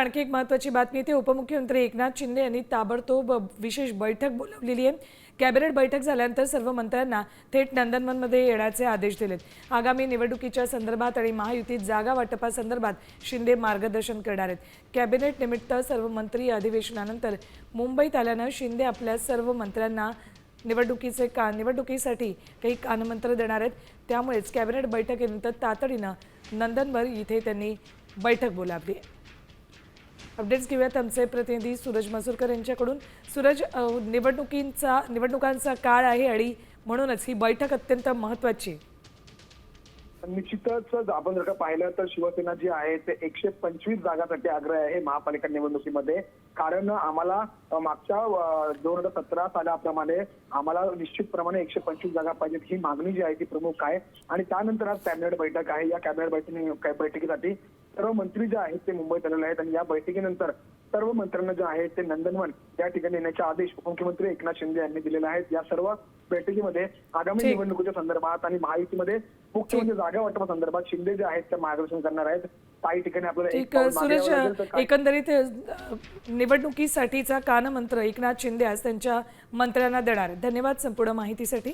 आणखी एक महत्त्वाची बातमी येते। उपमुख्यमंत्री एकनाथ शिंदे यांनी ताबडतोब विशेष बैठक बोलावलेली आहे। कॅबिनेट बैठक झाल्यानंतर सर्व मंत्र्यांना थेट नंदनवनमध्ये येण्याचे आदेश दिलेत। आगामी निवडणुकीच्या संदर्भात आणि महायुतीत जागा वाटपासंदर्भात शिंदे मार्गदर्शन करणार आहेत। कॅबिनेट निमित्त सर्व मंत्री अधिवेशनानंतर मुंबईत आल्यानं शिंदे आपल्या सर्व मंत्र्यांना निवडणुकीसाठी काही कानमंत्र देणार आहेत। त्यामुळेच कॅबिनेट बैठकीनंतर तातडीनं नंदनवन इथे त्यांनी बैठक बोलावली आहे। अपडेट्स घेऊयात आमचे प्रतिनिधी सूरज मसूरकर यांच्याकडून। सूरज, निवडणुकांचा काळ आहे आणि म्हणूनच ही बैठक अत्यंत महत्त्वाची आहे। निश्चितच आपण जर का पाहिलं तर शिवसेना जी आहे ते 125 जागांसाठी आग्रह आहे महापालिका निवडणुकीमध्ये। कारण आम्हाला मागच्या 2017 सालाप्रमाणे आम्हाला निश्चितप्रमाणे 125 जागा पाहिजेत ही मागणी जी आहे ती प्रमुख आहे। आणि त्यानंतर आज कॅबिनेट बैठक आहे। या कॅबिनेट बैठकीसाठी सर्व मंत्री जे आहेत ते मुंबईत आलेले आहेत आणि या बैठकीनंतर सर्व मंत्र्यांना जे आहे ते नंदनवन या ठिकाणी येण्याचे आदेश उपमुख्यमंत्री एकनाथ शिंदे यांनी दिलेले आहेत। या सर्व बैठकीमध्ये आगामी निवडणुकीच्या संदर्भात आणि महायुतीमध्ये मुख्य म्हणजे जागा वाटपासंदर्भात शिंदे जे आहेत ते मार्गदर्शन करणार आहेत। काही ठिकाणी आपल्याला सूरज, एकंदरीत निवडणुकीसाठीचा कानमंत्र एकनाथ शिंदे आज त्यांच्या मंत्र्यांना देणार आहेत। धन्यवाद संपूर्ण माहितीसाठी।